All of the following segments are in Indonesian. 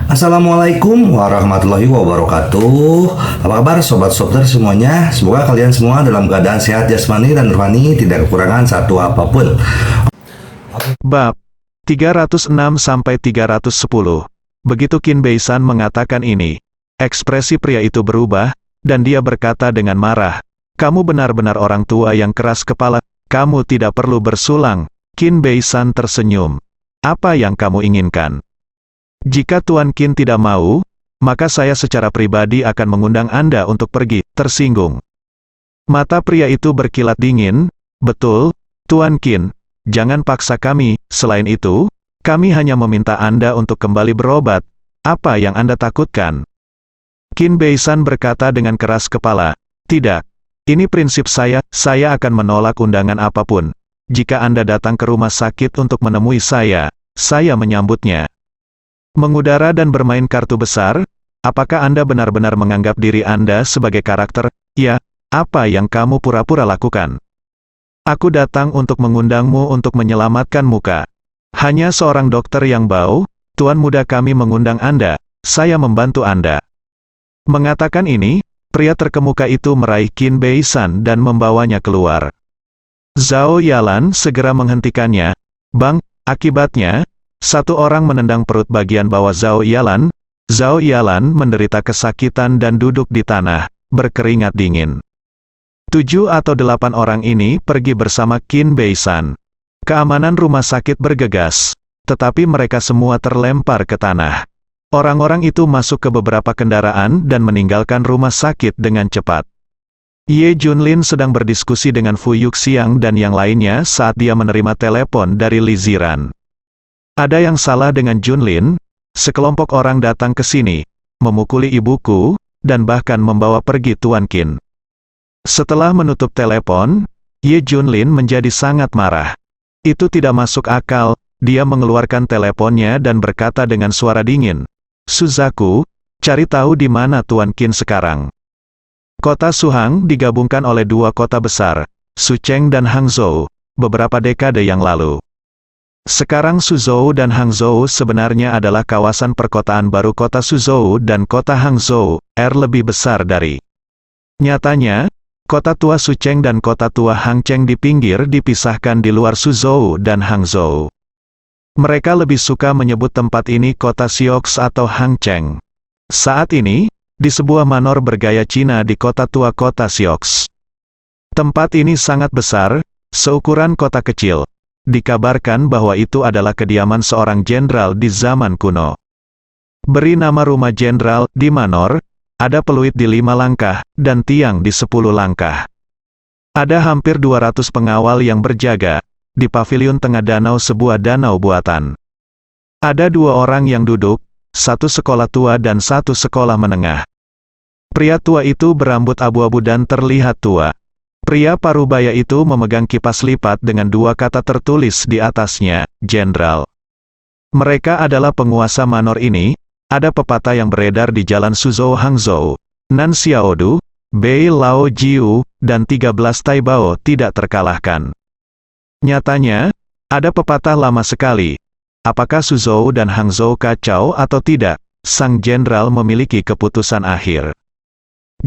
Assalamualaikum warahmatullahi wabarakatuh. Apa kabar sobat Sopter semuanya? Semoga kalian semua dalam keadaan sehat jasmani dan rohani, tidak kekurangan satu apapun. Bab 306-310. Begitu Qin Beisan mengatakan ini, ekspresi pria itu berubah, dan dia berkata dengan marah, "Kamu benar-benar orang tua yang keras kepala, kamu tidak perlu bersulang." Qin Beisan tersenyum. "Apa yang kamu inginkan? Jika Tuan Qin tidak mau, maka saya secara pribadi akan mengundang Anda untuk pergi." Tersinggung. Mata pria itu berkilat dingin. "Betul, Tuan Qin. Jangan paksa kami, selain itu, kami hanya meminta Anda untuk kembali berobat. Apa yang Anda takutkan?" Qin Beisan berkata dengan keras kepala, "Tidak. Ini prinsip saya akan menolak undangan apapun. Jika Anda datang ke rumah sakit untuk menemui saya menyambutnya. Mengudara dan bermain kartu besar, apakah Anda benar-benar menganggap diri Anda sebagai karakter? Ya, apa yang kamu pura-pura lakukan? Aku datang untuk mengundangmu untuk menyelamatkan muka. Hanya seorang dokter yang bau, Tuan muda kami mengundang Anda, saya membantu Anda." Mengatakan ini, pria terkemuka itu meraih Qin Beisan dan membawanya keluar. Zhao Yalan segera menghentikannya. "Bang," akibatnya, satu orang menendang perut bagian bawah Zhao Yalan. Zhao Yalan menderita kesakitan dan duduk di tanah, berkeringat dingin. 7 atau 8 orang ini pergi bersama Qin Beisan. Keamanan rumah sakit bergegas, tetapi mereka semua terlempar ke tanah. Orang-orang itu masuk ke beberapa kendaraan dan meninggalkan rumah sakit dengan cepat. Ye Junlin sedang berdiskusi dengan Fu Yuxiang dan yang lainnya saat dia menerima telepon dari Li Ziran. "Ada yang salah dengan Junlin? Sekelompok orang datang ke sini, memukuli ibuku, dan bahkan membawa pergi Tuan Qin." Setelah menutup telepon, Ye Junlin menjadi sangat marah. Itu tidak masuk akal. Dia mengeluarkan teleponnya dan berkata dengan suara dingin, "Suzaku, cari tahu di mana Tuan Qin sekarang." Kota Suhang digabungkan oleh dua kota besar, Sucheng dan Hangzhou, beberapa dekade yang lalu. Sekarang Suzhou dan Hangzhou sebenarnya adalah kawasan perkotaan baru. Kota Suzhou dan kota Hangzhou lebih besar dari. Nyatanya, kota tua Sucheng dan kota tua Hangcheng di pinggir dipisahkan di luar Suzhou dan Hangzhou. Mereka lebih suka menyebut tempat ini kota Sioux atau Hangcheng. Saat ini, di sebuah manor bergaya Cina di kota tua kota Sioux. Tempat ini sangat besar, seukuran kota kecil. Dikabarkan bahwa itu adalah kediaman seorang jenderal di zaman kuno. Beri nama rumah jenderal di manor, ada peluit di 5 langkah, dan tiang di 10 langkah. Ada hampir 200 pengawal yang berjaga, di pavilion tengah danau sebuah danau buatan. Ada 2 orang yang duduk, satu sekolah tua dan satu sekolah menengah. Pria tua itu berambut abu-abu dan terlihat tua. Pria parubaya itu memegang kipas lipat dengan 2 kata tertulis di atasnya, Jenderal. Mereka adalah penguasa manor ini. Ada pepatah yang beredar di jalan Suzhou Hangzhou, Nan Xiaodu, Bei Lao Jiu, dan 13 Taibao tidak terkalahkan. Nyatanya, ada pepatah lama sekali. Apakah Suzhou dan Hangzhou kacau atau tidak? Sang jenderal memiliki keputusan akhir.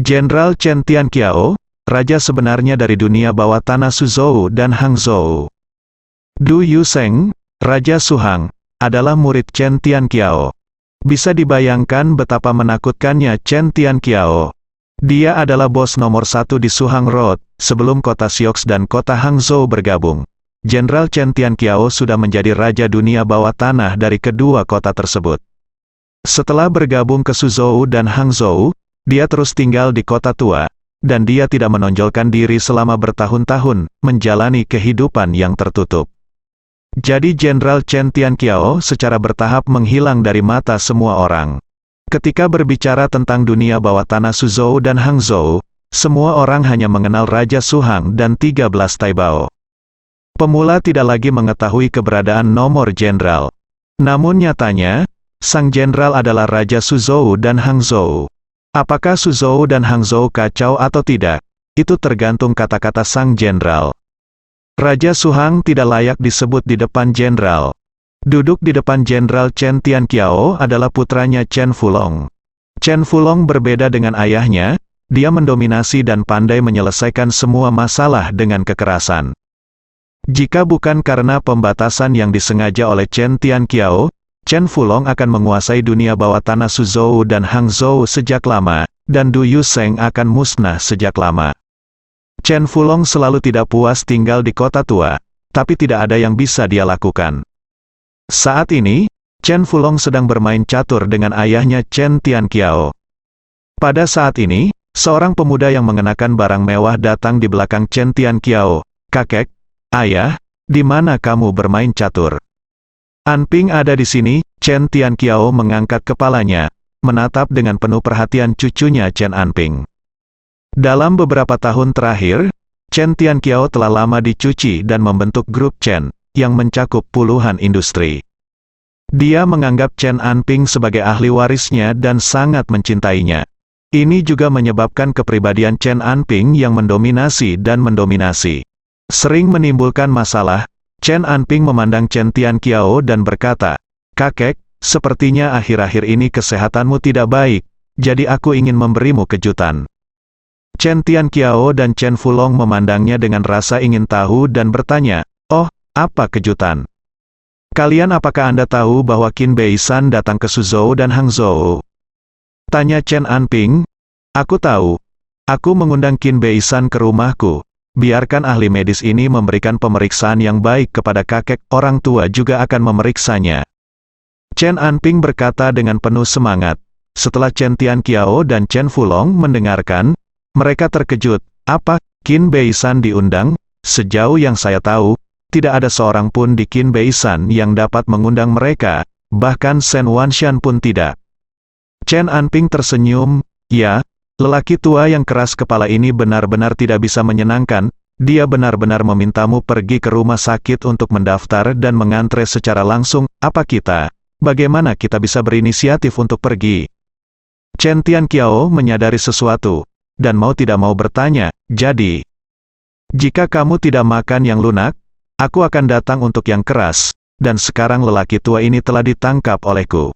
Jenderal Chen Tianqiao, raja sebenarnya dari dunia bawah tanah Suzhou dan Hangzhou. Du Yuseng, raja Suhang, adalah murid Chen Tianqiao. Bisa dibayangkan betapa menakutkannya Chen Tianqiao. Dia adalah bos nomor 1 di Suhang Road, sebelum kota Sioux dan kota Hangzhou bergabung. Jenderal Chen Tianqiao sudah menjadi raja dunia bawah tanah dari kedua kota tersebut. Setelah bergabung ke Suzhou dan Hangzhou, dia terus tinggal di kota tua, dan dia tidak menonjolkan diri selama bertahun-tahun, menjalani kehidupan yang tertutup. Jadi Jenderal Chen Tianqiao secara bertahap menghilang dari mata semua orang. Ketika berbicara tentang dunia bawah tanah Suzhou dan Hangzhou, semua orang hanya mengenal Raja Suhang dan 13 Taibao. Pemula tidak lagi mengetahui keberadaan nomor jenderal. Namun nyatanya, sang jenderal adalah Raja Suzhou dan Hangzhou. Apakah Suzhou dan Hangzhou kacau atau tidak? Itu tergantung kata-kata sang jenderal. Raja Suhang tidak layak disebut di depan jenderal. Duduk di depan Jenderal Chen Tianqiao adalah putranya Chen Fulong. Chen Fulong berbeda dengan ayahnya, dia mendominasi dan pandai menyelesaikan semua masalah dengan kekerasan. Jika bukan karena pembatasan yang disengaja oleh Chen Tianqiao, Chen Fulong akan menguasai dunia bawah tanah Suzhou dan Hangzhou sejak lama, dan Du Yusheng akan musnah sejak lama. Chen Fulong selalu tidak puas tinggal di kota tua, tapi tidak ada yang bisa dia lakukan. Saat ini, Chen Fulong sedang bermain catur dengan ayahnya Chen Tianqiao. Pada saat ini, seorang pemuda yang mengenakan barang mewah datang di belakang Chen Tianqiao. "Kakek, ayah, di mana kamu bermain catur?" "Anping ada di sini." Chen Tianqiao mengangkat kepalanya, menatap dengan penuh perhatian cucunya Chen Anping. Dalam beberapa tahun terakhir, Chen Tianqiao telah lama dicuci dan membentuk grup Chen, yang mencakup puluhan industri. Dia menganggap Chen Anping sebagai ahli warisnya dan sangat mencintainya. Ini juga menyebabkan kepribadian Chen Anping yang mendominasi dan mendominasi. Sering menimbulkan masalah, Chen Anping memandang Chen Tianqiao dan berkata, "Kakek, sepertinya akhir-akhir ini kesehatanmu tidak baik, jadi aku ingin memberimu kejutan." Chen Tianqiao dan Chen Fulong memandangnya dengan rasa ingin tahu dan bertanya, "Oh, apa kejutan? Kalian apakah Anda tahu bahwa Qin Beishan datang ke Suzhou dan Hangzhou?" Tanya Chen Anping. "Aku tahu. Aku mengundang Qin Beishan ke rumahku. Biarkan ahli medis ini memberikan pemeriksaan yang baik kepada kakek, orang tua juga akan memeriksanya." Chen Anping berkata dengan penuh semangat. Setelah Chen Tianqiao dan Chen Fulong mendengarkan, mereka terkejut. "Apa, Qin Beishan diundang?" "Sejauh yang saya tahu, tidak ada seorang pun di Qin Beishan yang dapat mengundang mereka, bahkan Shen Wanshan pun tidak." Chen Anping tersenyum. "Ya, lelaki tua yang keras kepala ini benar-benar tidak bisa menyenangkan. Dia benar-benar memintamu pergi ke rumah sakit untuk mendaftar dan mengantre secara langsung. Bagaimana kita bisa berinisiatif untuk pergi?" Chen Tianqiao menyadari sesuatu, dan mau tidak mau bertanya, "Jadi, jika kamu tidak makan yang lunak, aku akan datang untuk yang keras, dan sekarang lelaki tua ini telah ditangkap olehku."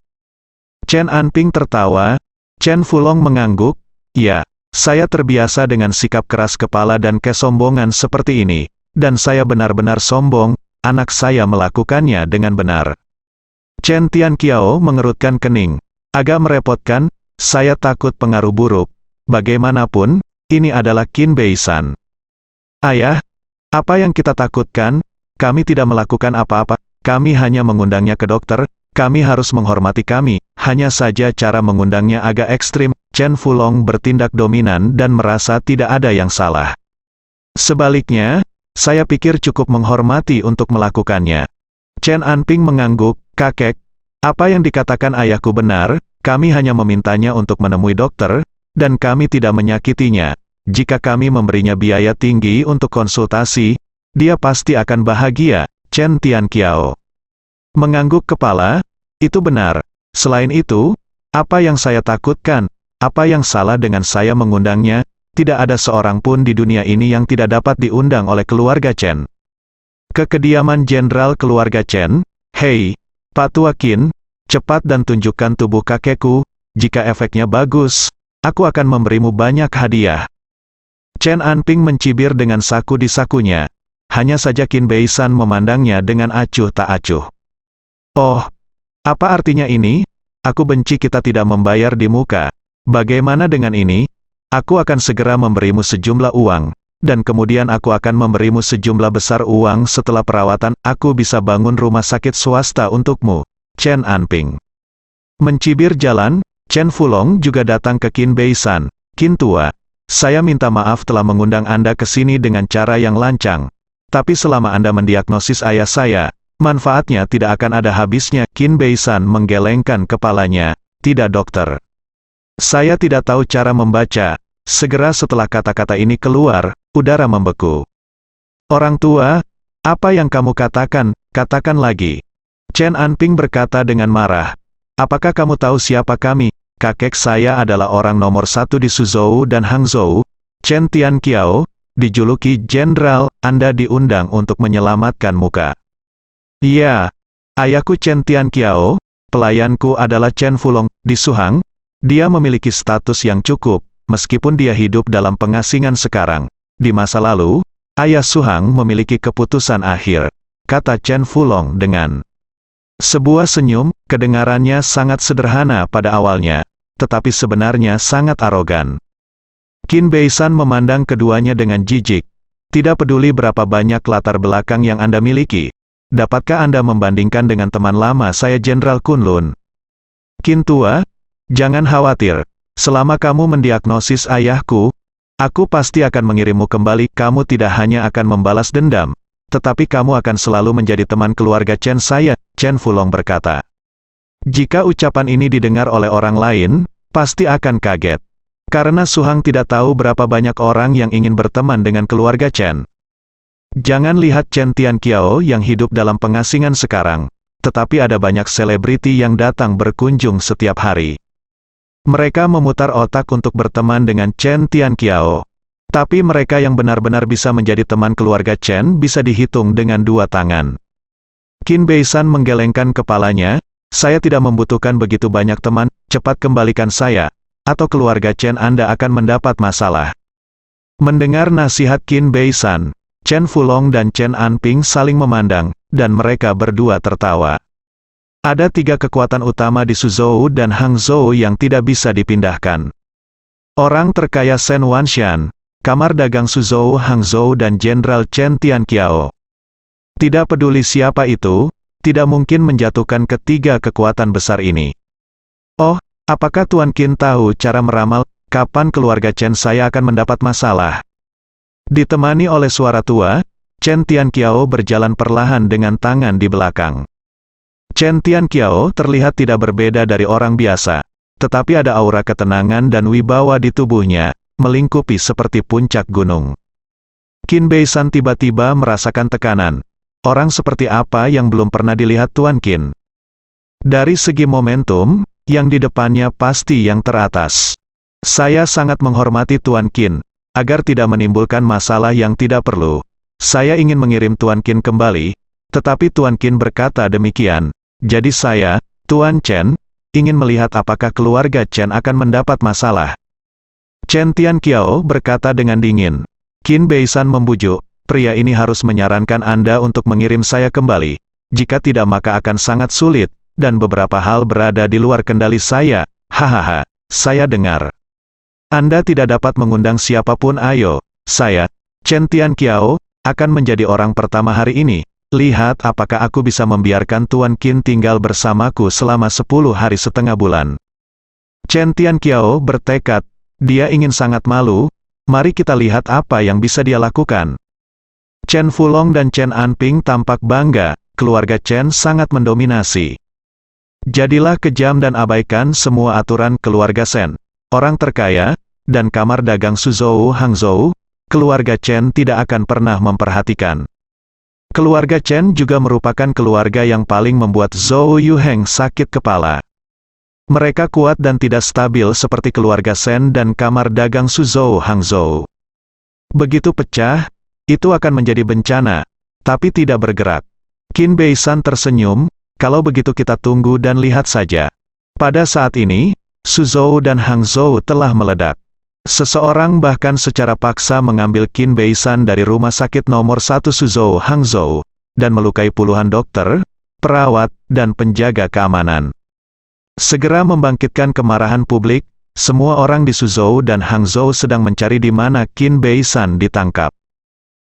Chen Anping tertawa. Chen Fulong mengangguk. "Ya, saya terbiasa dengan sikap keras kepala dan kesombongan seperti ini, dan saya benar-benar sombong, anak saya melakukannya dengan benar." Chen Tianqiao mengerutkan kening. "Agak merepotkan, saya takut pengaruh buruk. Bagaimanapun, ini adalah Qin Beishan." "Ayah, apa yang kita takutkan? Kami tidak melakukan apa-apa, kami hanya mengundangnya ke dokter, kami harus menghormati kami, hanya saja cara mengundangnya agak ekstrim." Chen Fulong bertindak dominan dan merasa tidak ada yang salah. "Sebaliknya, saya pikir cukup menghormati untuk melakukannya." Chen Anping mengangguk. "Kakek, apa yang dikatakan ayahku benar, kami hanya memintanya untuk menemui dokter, dan kami tidak menyakitinya. Jika kami memberinya biaya tinggi untuk konsultasi, dia pasti akan bahagia." Chen Tianqiao mengangguk kepala. "Itu benar. Selain itu, apa yang saya takutkan? Apa yang salah dengan saya mengundangnya? Tidak ada seorang pun di dunia ini yang tidak dapat diundang oleh keluarga Chen." Ke kediaman jenderal keluarga Chen. "Hei, Pak Tua Qin, cepat dan tunjukkan tubuh kakekku. Jika efeknya bagus, aku akan memberimu banyak hadiah." Chen Anping mencibir dengan saku di sakunya. Hanya saja Qin Beishan memandangnya dengan acuh tak acuh. "Oh, apa artinya ini? Aku benci kita tidak membayar di muka. Bagaimana dengan ini? Aku akan segera memberimu sejumlah uang, dan kemudian aku akan memberimu sejumlah besar uang setelah perawatan. Aku bisa bangun rumah sakit swasta untukmu." Chen Anping mencibir jalan. Chen Fulong juga datang ke Qin Beishan. "Qin tua, saya minta maaf telah mengundang Anda ke sini dengan cara yang lancang. Tapi selama Anda mendiagnosis ayah saya, manfaatnya tidak akan ada habisnya." Qin Beishan menggelengkan kepalanya. "Tidak dokter. Saya tidak tahu cara membaca." Segera setelah kata-kata ini keluar, udara membeku. "Orang tua, apa yang kamu katakan? Katakan lagi." Chen Anping berkata dengan marah. "Apakah kamu tahu siapa kami? Kakek saya adalah orang nomor 1 di Suzhou dan Hangzhou. Chen Tianqiao, dijuluki Jenderal. Anda diundang untuk menyelamatkan muka." "Iya, Ayahku Chen Tian Kiao, pelayanku adalah Chen Fulong. Di Suhang, dia memiliki status yang cukup, meskipun dia hidup dalam pengasingan sekarang. Di masa lalu, ayah Suhang memiliki keputusan akhir, kata Chen Fulong dengan sebuah senyum. Kedengarannya sangat sederhana pada awalnya, tetapi sebenarnya sangat arogan. Qin Bei-san memandang keduanya dengan jijik. Tidak peduli berapa banyak latar belakang yang Anda miliki, dapatkah Anda membandingkan dengan teman lama saya Jenderal Kunlun? Qin tua, jangan khawatir. Selama kamu mendiagnosis ayahku, aku pasti akan mengirimmu kembali. Kamu tidak hanya akan membalas dendam, tetapi kamu akan selalu menjadi teman keluarga Chen saya, Chen Fulong berkata. Jika ucapan ini didengar oleh orang lain, pasti akan kaget. Karena Suhang tidak tahu berapa banyak orang yang ingin berteman dengan keluarga Chen. Jangan lihat Chen Tian Kiao yang hidup dalam pengasingan sekarang, tetapi ada banyak selebriti yang datang berkunjung setiap hari. Mereka memutar otak untuk berteman dengan Chen Tian Kiao. Tapi mereka yang benar-benar bisa menjadi teman keluarga Chen bisa dihitung dengan dua tangan. Qin Bei-san menggelengkan kepalanya, saya tidak membutuhkan begitu banyak teman, cepat kembalikan saya, atau keluarga Chen Anda akan mendapat masalah. Mendengar nasihat Qin Bei-san, Chen Fulong dan Chen Anping saling memandang, dan mereka berdua tertawa. Ada tiga kekuatan utama di Suzhou dan Hangzhou yang tidak bisa dipindahkan. Orang terkaya Shen Wanshan, Kamar Dagang Suzhou Hangzhou dan Jenderal Chen Tian Kiao. Tidak peduli siapa itu, tidak mungkin menjatuhkan ketiga kekuatan besar ini. Oh, apakah Tuan Qin tahu cara meramal, kapan keluarga Chen saya akan mendapat masalah? Ditemani oleh suara tua, Chen Tian Kiao berjalan perlahan dengan tangan di belakang. Chen Tian Kiao terlihat tidak berbeda dari orang biasa, tetapi ada aura ketenangan dan wibawa di tubuhnya, melingkupi seperti puncak gunung. Qin Bei-san tiba-tiba merasakan tekanan. Orang seperti apa yang belum pernah dilihat Tuan Qin? Dari segi momentum, yang di depannya pasti yang teratas. Saya sangat menghormati Tuan Qin, agar tidak menimbulkan masalah yang tidak perlu. Saya ingin mengirim Tuan Qin kembali, tetapi Tuan Qin berkata demikian. Jadi saya, Tuan Chen, ingin melihat apakah keluarga Chen akan mendapat masalah. Chen Tian Kiao berkata dengan dingin. Qin Bei-san membujuk. Pria ini harus menyarankan Anda untuk mengirim saya kembali. Jika tidak maka akan sangat sulit, dan beberapa hal berada di luar kendali saya. Hahaha, saya dengar. Anda tidak dapat mengundang siapapun. Ayo, saya, Chen Tian Kiao, akan menjadi orang pertama hari ini. Lihat apakah aku bisa membiarkan Tuan Qin tinggal bersamaku selama 10 hari setengah bulan. Chen Tian Kiao bertekad, dia ingin sangat malu. Mari kita lihat apa yang bisa dia lakukan. Chen Fulong dan Chen Anping tampak bangga, keluarga Chen sangat mendominasi. Jadilah kejam dan abaikan semua aturan keluarga Shen, orang terkaya, dan kamar dagang Suzhou Hangzhou, keluarga Chen tidak akan pernah memperhatikan. Keluarga Chen juga merupakan keluarga yang paling membuat Zhou Yuheng sakit kepala. Mereka kuat dan tidak stabil seperti keluarga Shen dan kamar dagang Suzhou Hangzhou. Begitu pecah, itu akan menjadi bencana, tapi tidak bergerak. Qin Bei-san tersenyum, kalau begitu kita tunggu dan lihat saja. Pada saat ini, Suzhou dan Hangzhou telah meledak. Seseorang bahkan secara paksa mengambil Qin Bei-san dari rumah sakit nomor 1 Suzhou Hangzhou, dan melukai puluhan dokter, perawat, dan penjaga keamanan. Segera membangkitkan kemarahan publik, semua orang di Suzhou dan Hangzhou sedang mencari di mana Qin Bei-san ditangkap.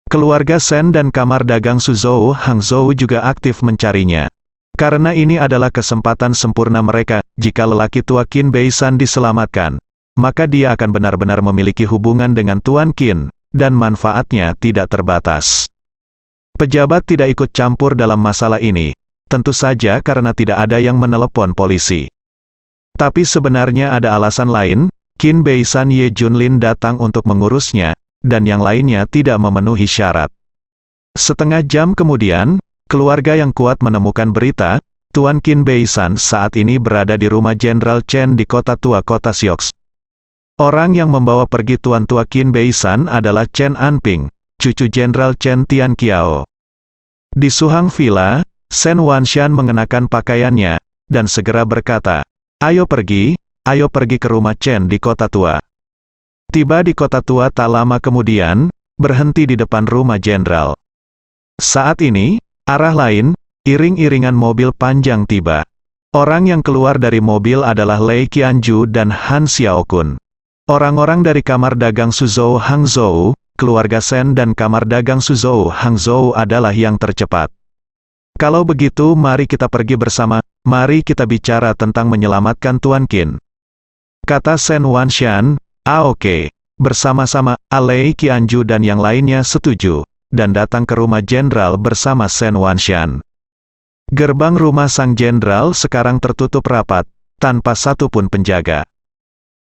Keluarga Shen dan kamar dagang Suzhou Hangzhou juga aktif mencarinya. Karena ini adalah kesempatan sempurna mereka, jika lelaki tua Qin Bei-san diselamatkan, maka dia akan benar-benar memiliki hubungan dengan Tuan Qin, dan manfaatnya tidak terbatas. Pejabat tidak ikut campur dalam masalah ini, tentu saja karena tidak ada yang menelepon polisi. Tapi sebenarnya ada alasan lain, Qin Bei-san Ye Junlin datang untuk mengurusnya, dan yang lainnya tidak memenuhi syarat. Setengah jam kemudian, keluarga yang kuat menemukan berita, Tuan Qin Bei-san saat ini berada di rumah Jenderal Chen di kota tua kota Sioux. Orang yang membawa pergi Tuan tua Qin Bei-san adalah Chen Anping, cucu Jenderal Chen Tian Kiao. Di Suhang Villa, Sen Wanshan mengenakan pakaiannya, dan segera berkata, ayo pergi ke rumah Chen di kota tua. Tiba di kota tua tak lama kemudian, berhenti di depan rumah jenderal. Saat ini, arah lain, iring-iringan mobil panjang tiba. Orang yang keluar dari mobil adalah Lei Qianju dan Han Xiaokun. Orang-orang dari kamar dagang Suzhou Hangzhou, keluarga Sen dan kamar dagang Suzhou Hangzhou adalah yang tercepat. Kalau begitu mari kita pergi bersama, mari kita bicara tentang menyelamatkan Tuan Qin. Kata Sen Wanshan, oke. Bersama-sama, Lei Qianju dan yang lainnya setuju, dan datang ke rumah jenderal bersama Sen Wanshan. Gerbang rumah sang jenderal sekarang tertutup rapat, tanpa satupun penjaga.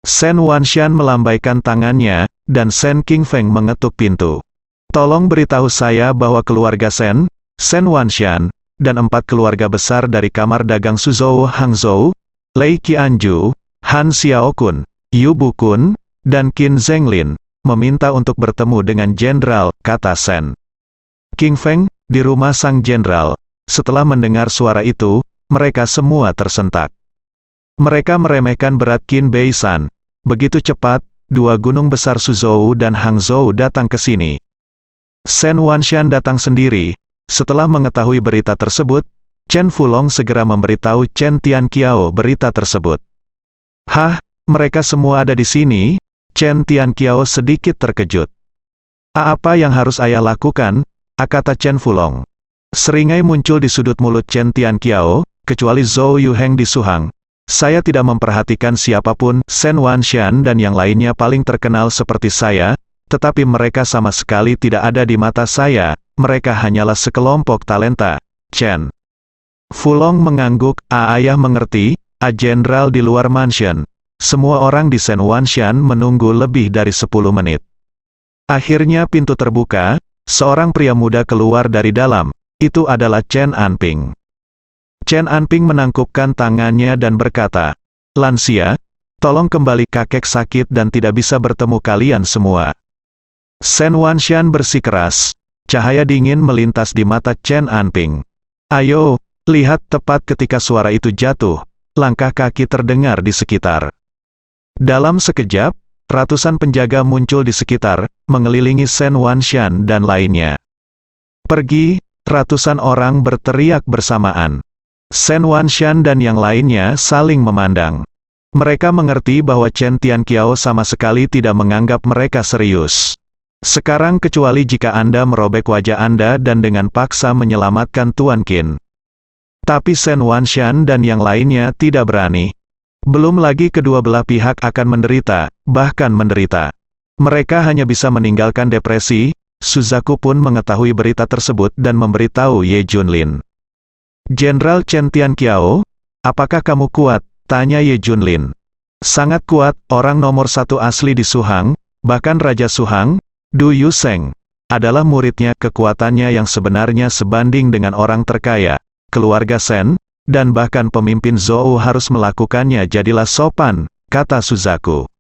Sen Wanshan melambaikan tangannya, dan Sen Qingfeng mengetuk pintu. Tolong beritahu saya bahwa keluarga Sen Wanshan, dan 4 keluarga besar dari kamar dagang Suzhou Hangzhou, Lei Qianju, Han Xiaokun, Yu Bukun, dan Qin Zhenglin, meminta untuk bertemu dengan jenderal, kata Sen Qingfeng, di rumah sang jenderal. Setelah mendengar suara itu, mereka semua tersentak. Mereka meremehkan berat Qin Beisan. Begitu cepat, 2 gunung besar Suzhou dan Hangzhou datang ke sini. Sen Wanshan datang sendiri. Setelah mengetahui berita tersebut, Chen Fulong segera memberitahu Chen Tianqiao berita tersebut. Hah, mereka semua ada di sini? Chen Tianqiao sedikit terkejut. Apa yang harus ayah lakukan? Kata Chen Fulong. Seringai muncul di sudut mulut Chen Tianqiao, kecuali Zhou Yuheng di Suhang. Saya tidak memperhatikan siapapun, Sen Wanshan dan yang lainnya paling terkenal seperti saya, tetapi mereka sama sekali tidak ada di mata saya, mereka hanyalah sekelompok talenta. Chen Fulong mengangguk, ayah mengerti, jenderal di luar mansion. Semua orang di Sen Wanshan menunggu lebih dari 10 menit. Akhirnya pintu terbuka, seorang pria muda keluar dari dalam, itu adalah Chen Anping. Chen Anping menangkupkan tangannya dan berkata, lansia, tolong kembali, kakek sakit dan tidak bisa bertemu kalian semua. Sen Wanshan bersikeras, cahaya dingin melintas di mata Chen Anping. Ayo, lihat. Tepat ketika suara itu jatuh, langkah kaki terdengar di sekitar. Dalam sekejap, ratusan penjaga muncul di sekitar, mengelilingi Sen Wanshan dan lainnya. Pergi, ratusan orang berteriak bersamaan. Sen Wanshan dan yang lainnya saling memandang. Mereka mengerti bahwa Chen Tianqiao sama sekali tidak menganggap mereka serius. Sekarang kecuali jika Anda merobek wajah Anda dan dengan paksa menyelamatkan Tuan Qin. Tapi Sen Wanshan dan yang lainnya tidak berani. Belum lagi kedua belah pihak akan menderita, bahkan menderita. Mereka hanya bisa meninggalkan depresi. Suzaku pun mengetahui berita tersebut dan memberitahu Ye Junlin. Jenderal Chen Tianqiao, apakah kamu kuat? Tanya Ye Junlin. Sangat kuat, orang nomor 1 asli di Suhang, bahkan Raja Suhang, Du Yuseng, adalah muridnya. Kekuatannya yang sebenarnya sebanding dengan orang terkaya, keluarga Sen, dan bahkan pemimpin Zhou harus melakukannya. Jadilah sopan, kata Suzaku.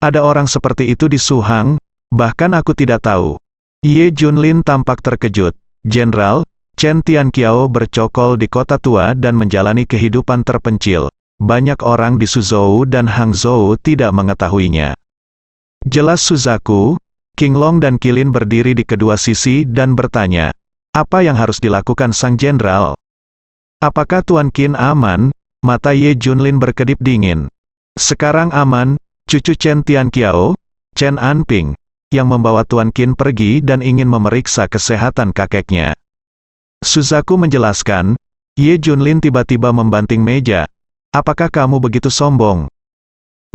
Ada orang seperti itu di Suhang, bahkan aku tidak tahu. Ye Junlin tampak terkejut. Jenderal, Chen Tianqiao bercokol di kota tua dan menjalani kehidupan terpencil. Banyak orang di Suzhou dan Hangzhou tidak mengetahuinya. Jelas Suzaku. Qinglong dan Qilin berdiri di kedua sisi dan bertanya, apa yang harus dilakukan sang jenderal? Apakah Tuan Qin aman? Mata Ye Junlin berkedip dingin. Sekarang aman, cucu Chen Tianqiao, Chen Anping, yang membawa Tuan Qin pergi dan ingin memeriksa kesehatan kakeknya. Suzaku menjelaskan. Ye Junlin tiba-tiba membanting meja. Apakah kamu begitu sombong?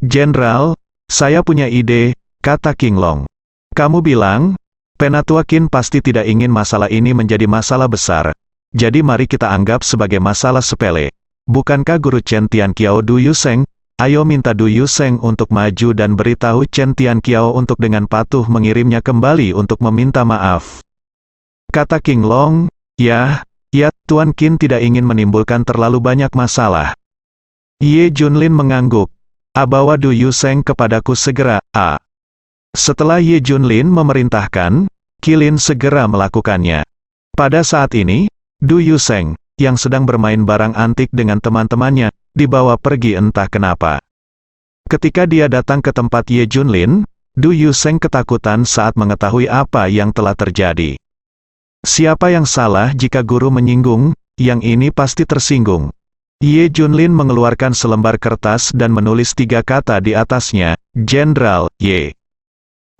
Jenderal, saya punya ide, kata Qinglong. Kamu bilang, Penatua Qin pasti tidak ingin masalah ini menjadi masalah besar. Jadi mari kita anggap sebagai masalah sepele. Bukankah guru Chen Tianqiao Du Yuseng? Ayo minta Du Yuseng untuk maju dan beritahu Chen Tianqiao untuk dengan patuh mengirimnya kembali untuk meminta maaf. Kata Qinglong. Ya, Tuan Qin tidak ingin menimbulkan terlalu banyak masalah. Ye Junlin mengangguk. Bawa Du Yuseng kepadaku segera, Setelah Ye Junlin memerintahkan, Qilin segera melakukannya. Pada saat ini, Du Yuseng, yang sedang bermain barang antik dengan teman-temannya, dibawa pergi entah kenapa. Ketika dia datang ke tempat Ye Junlin, Du Yuseng ketakutan saat mengetahui apa yang telah terjadi. Siapa yang salah jika guru menyinggung, yang ini pasti tersinggung. Ye Junlin mengeluarkan selembar kertas dan menulis 3 kata di atasnya, Jenderal Ye.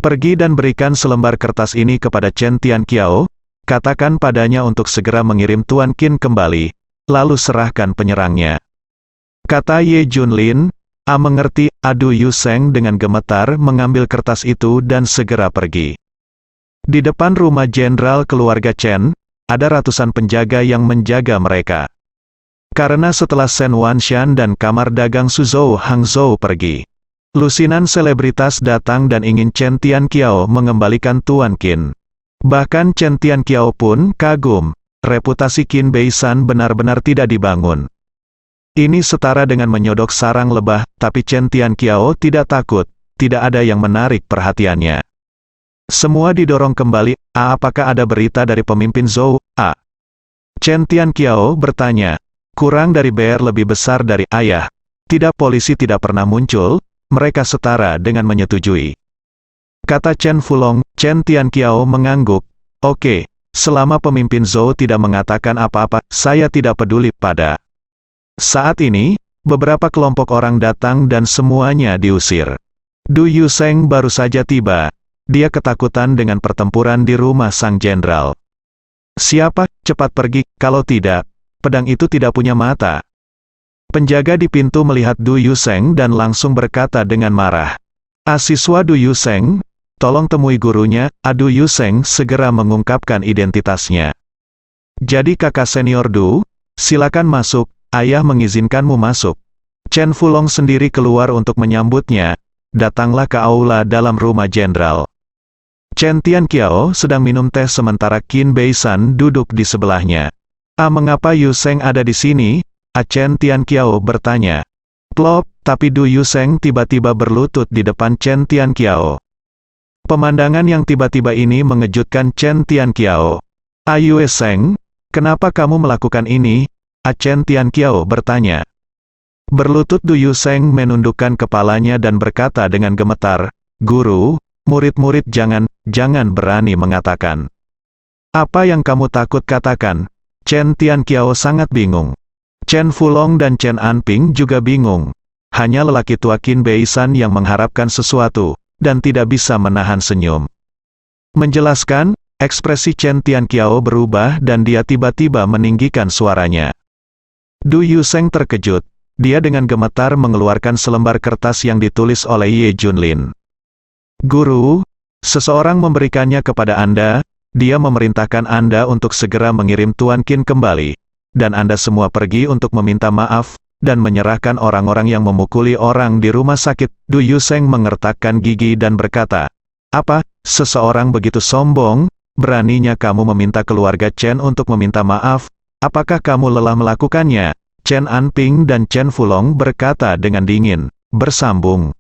Pergi dan berikan selembar kertas ini kepada Chen Tianqiao, katakan padanya untuk segera mengirim Tuan Qin kembali, lalu serahkan penyerangnya. Kata Ye Junlin, mengerti, Du Yuseng dengan gemetar mengambil kertas itu dan segera pergi. Di depan rumah jenderal keluarga Chen, ada ratusan penjaga yang menjaga mereka. Karena setelah Shen Wanshan dan kamar dagang Suzhou Hangzhou pergi, lusinan selebritas datang dan ingin Chen Tianqiao mengembalikan Tuan Qin. Bahkan Chen Tianqiao pun kagum, reputasi Qin Beisan benar-benar tidak dibangun. Ini setara dengan menyodok sarang lebah, tapi Chen Tianqiao tidak takut, tidak ada yang menarik perhatiannya. Semua didorong kembali, apakah ada berita dari pemimpin Zhou? Chen Tianqiao bertanya. Kurang dari BR lebih besar dari ayah. Tidak, polisi tidak pernah muncul, mereka setara dengan menyetujui. Kata Chen Fulong, Chen Tianqiao mengangguk. Oke, selama pemimpin Zhou tidak mengatakan apa-apa, saya tidak peduli pada. Saat ini, beberapa kelompok orang datang dan semuanya diusir. Du Yuseng baru saja tiba. Dia ketakutan dengan pertempuran di rumah sang jenderal. Siapa? Cepat pergi, kalau tidak. Pedang itu tidak punya mata. Penjaga di pintu melihat Du Yuseng dan langsung berkata dengan marah. Siswa Du Yuseng, tolong temui gurunya. Du Yuseng segera mengungkapkan identitasnya. Jadi kakak senior Du, silakan masuk, ayah mengizinkanmu masuk. Chen Fulong sendiri keluar untuk menyambutnya. Datanglah ke aula dalam rumah jenderal. Chen Tianqiao sedang minum teh sementara Qin Beisan duduk di sebelahnya. Mengapa Yuseng ada di sini? Chen Tianqiao bertanya. Plop, tapi Du Yuseng tiba-tiba berlutut di depan Chen Tianqiao. Pemandangan yang tiba-tiba ini mengejutkan Chen Tianqiao. Yuseng, kenapa kamu melakukan ini? Chen Tianqiao bertanya. Berlutut Du Yuseng menundukkan kepalanya dan berkata dengan gemetar, Guru, murid-murid jangan berani mengatakan. Apa yang kamu takut katakan? Chen Tianqiao sangat bingung. Chen Fulong dan Chen Anping juga bingung. Hanya lelaki tua Qin Beisan yang mengharapkan sesuatu, dan tidak bisa menahan senyum. Menjelaskan, ekspresi Chen Tianqiao berubah dan dia tiba-tiba meninggikan suaranya. Du Yuseng terkejut. Dia dengan gemetar mengeluarkan selembar kertas yang ditulis oleh Ye Junlin. Guru, seseorang memberikannya kepada Anda. Dia memerintahkan Anda untuk segera mengirim Tuan Qin kembali, dan Anda semua pergi untuk meminta maaf, dan menyerahkan orang-orang yang memukuli orang di rumah sakit. Du Yuseng mengertakkan gigi dan berkata, apa, seseorang begitu sombong, beraninya kamu meminta keluarga Chen untuk meminta maaf, apakah kamu lelah melakukannya? Chen Anping dan Chen Fulong berkata dengan dingin, bersambung.